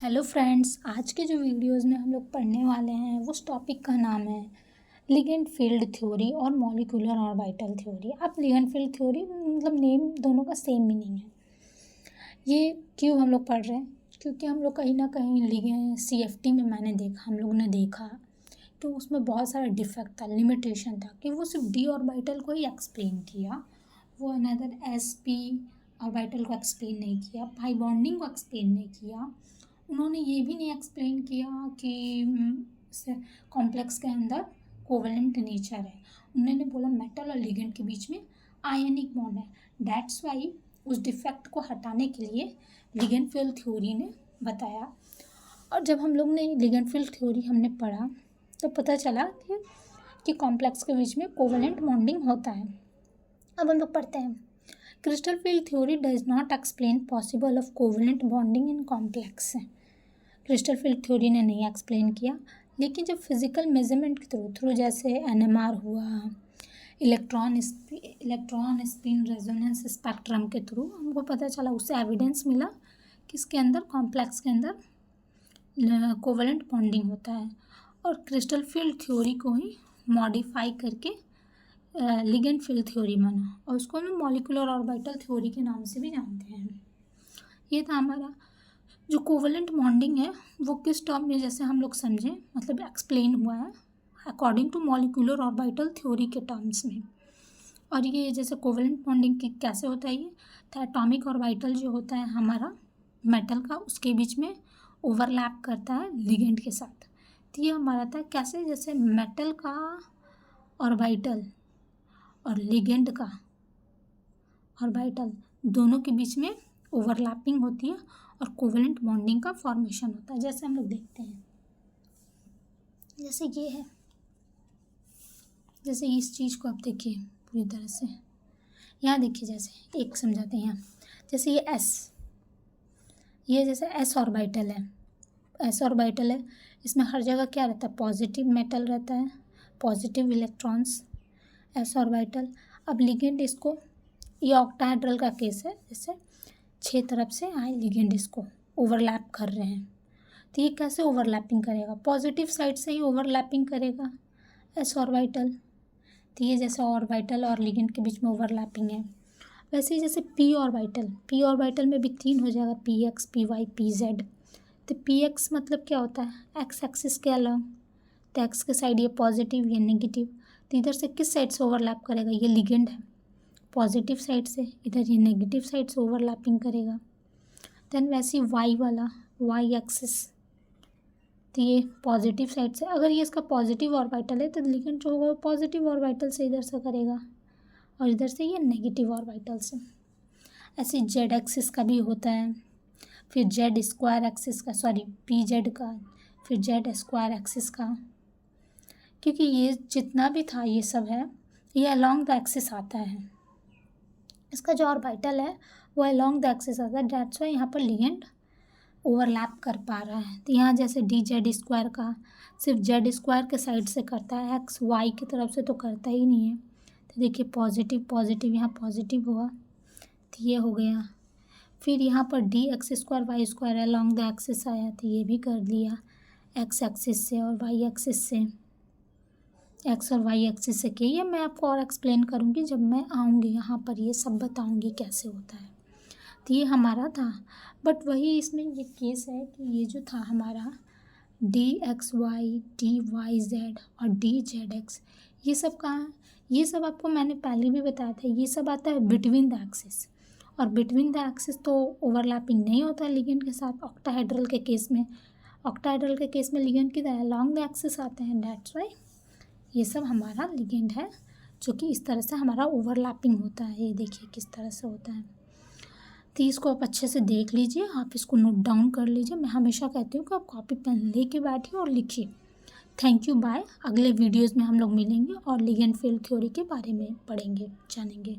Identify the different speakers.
Speaker 1: Hello friends, आज के जो वीडियोस में हम लोग पढ़ने वाले हैं उस टॉपिक का नाम है लिगेंड फील्ड थ्योरी और मॉलिक्यूलर ऑर्बिटल थ्योरी। अब लिगेंड फील्ड थ्योरी मतलब नेम दोनों का सेम मीनिंग है। ये क्यों हम लोग पढ़ रहे हैं? क्योंकि हम लोग कहीं ना कहीं लिगेंड CFT में हम लोगों ने देखा तो उसमें बहुत सारा डिफेक्ट था, लिमिटेशन था कि वो सिर्फ डी ऑर्बिटल को ही एक्सप्लेन किया, वो अनदर SP ऑर्बिटल को एक्सप्लेन नहीं किया, पाई बॉन्डिंग को एक्सप्लेन नहीं किया। उन्होंने ये भी नहीं एक्सप्लेन किया कि कॉम्प्लेक्स के अंदर कोवेलेंट नेचर है। उन्होंने बोला मेटल और लिगेंड के बीच में आयनिक बॉन्ड है। दैट्स वाई उस डिफेक्ट को हटाने के लिए लिगेंड फील्ड थ्योरी ने बताया। और जब हम लोग ने लिगेंड फील्ड थ्योरी हमने पढ़ा तो पता चला कि कॉम्प्लेक्स के बीच में कोवेलेंट बॉन्डिंग होता है। अब हम लोग पढ़ते हैं, crystal field theory does not explain possible of covalent bonding in complex. Crystal field theory ने नहीं एक्सप्लेन किया, लेकिन जब फिजिकल मेजरमेंट के थ्रू जैसे NMR हुआ, इलेक्ट्रॉन स्पिन रेजोनेंस स्पेक्ट्रम के थ्रू हमको पता चला, उससे एविडेंस मिला कि इसके अंदर कॉम्प्लेक्स के अंदर कोवेलेंट बॉन्डिंग होता है। और क्रिस्टल फील्ड थ्योरी को ही मॉडिफाई करके लिगेंड फील्ड थ्योरी बना और उसको हम मॉलिक्यूलर ऑर्बिटल थ्योरी के नाम से भी जानते हैं। ये था हमारा जो कोवेलेंट बॉन्डिंग है वो किस टर्म में, जैसे हम लोग समझें, मतलब एक्सप्लेन हुआ है according to molecular orbital theory के टर्म्स में। और ये जैसे कोवेलेंट बॉन्डिंग की कैसे होता है, ये तो एटॉमिक ऑर्बिटल जो होता है हमारा मेटल का, उसके बीच में ओवरलैप करता है लिगेंड के साथ। तो ये हमारा था कैसे, जैसे मेटल का ऑर्बिटल और लिगेंड का ऑर्बिटल दोनों के बीच में ओवरलैपिंग होती है और कोवेलेंट बॉन्डिंग का फॉर्मेशन होता है। जैसे हम लोग देखते हैं, जैसे ये है, जैसे इस चीज़ को आप देखिए पूरी तरह से, यहाँ देखिए, जैसे एक समझाते हैं यहाँ, जैसे ये ये जैसे S ऑर्बिटल है, S ऑर्बिटल है, इसमें हर जगह क्या रहता है, पॉजिटिव मेटल रहता है, पॉजिटिव इलेक्ट्रॉन्स, S ऑर्बिटल। अब लिगेंड इसको, ये ऑक्टाहेड्रल का केस है, जैसे 6 तरफ से आए लिगेंड इसको ओवरलैप कर रहे हैं। तो ये कैसे ओवरलैपिंग करेगा, पॉजिटिव साइड से ही ओवरलैपिंग करेगा S ऑर्बिटल। तो ये जैसे ऑर्बिटल और लिगेंड के बीच में ओवरलैपिंग है, वैसे ही जैसे P ऑर्बिटल में भी 3 हो जाएगा, PX PY PZ। तो PX मतलब क्या होता है, एक्स एक्सिस के अलॉन्ग, तो एक्स के साइड ये पॉजिटिव ये नेगेटिव, तो इधर से किस साइड से ओवरलैप करेगा, ये लिगेंड है पॉजिटिव साइड से, इधर ये नेगेटिव साइड से ओवरलैपिंग करेगा। देन वैसे वाई वाला, वाई एक्सिस, तो ये पॉजिटिव साइड से, अगर ये इसका पॉजिटिव ऑर्बिटल है तो लिगेंड जो होगा वो पॉजिटिव ऑर्बिटल से इधर से करेगा और इधर से ये नेगेटिव ऑर्बिटल से। ऐसे जेड एक्सिस का भी होता है, फिर जेड स्क्वायर एक्सिस का, सॉरी PZ का, फिर जेड स्क्वायर एक्सिस का, क्योंकि ये जितना भी था ये सब है, ये अलॉन्ग द एक्सिस आता है, इसका जो ऑर्बिटल है वो अलॉन्ग द एक्सिस आता है। दैट्स वाई यहाँ पर लिगेंड ओवरलैप कर पा रहा है। तो यहाँ जैसे DZ स्क्वायर का सिर्फ जेड स्क्वायर के साइड से करता है, एक्स वाई की तरफ से तो करता ही नहीं है। तो देखिए पॉजिटिव यहाँ पॉजिटिव हुआ, तो ये हो गया। फिर यहाँ पर DX square Y square along the axis आया, तो ये भी कर लिया एक्स एक्सिस से और वाई एक्सिस से, एक्स और वाई एक्सिस से किया। ये मैं आपको और एक्सप्लेन करूँगी जब मैं आऊँगी यहाँ पर, ये सब बताऊँगी कैसे होता है। तो ये हमारा था, बट वही इसमें ये केस है कि ये जो था हमारा DXY DYZ और DZX, ये सब कहाँ है, ये सब आपको मैंने पहले भी बताया था, ये सब आता है बिटवीन द एक्सिस, और बिटवीन द एक्सिस तो ओवरलैपिंग नहीं होता लिगेंड के साथ। ऑक्टाहेड्रल के केस में लिगेंड की तरह अलॉन्ग द एक्सिस आते हैं। दैट्स वाई ये सब हमारा लिगेंड है जो कि इस तरह से हमारा ओवरलैपिंग होता है। ये देखिए किस तरह से होता है। तो इसको आप अच्छे से देख लीजिए, आप इसको नोट डाउन कर लीजिए। मैं हमेशा कहती हूँ कि आप कॉपी पेन लेके बैठिए और लिखिए। Thank you, bye. अगले वीडियोज़ में हम लोग मिलेंगे और लिगेंड फील्ड थ्योरी के बारे में पढ़ेंगे, जानेंगे।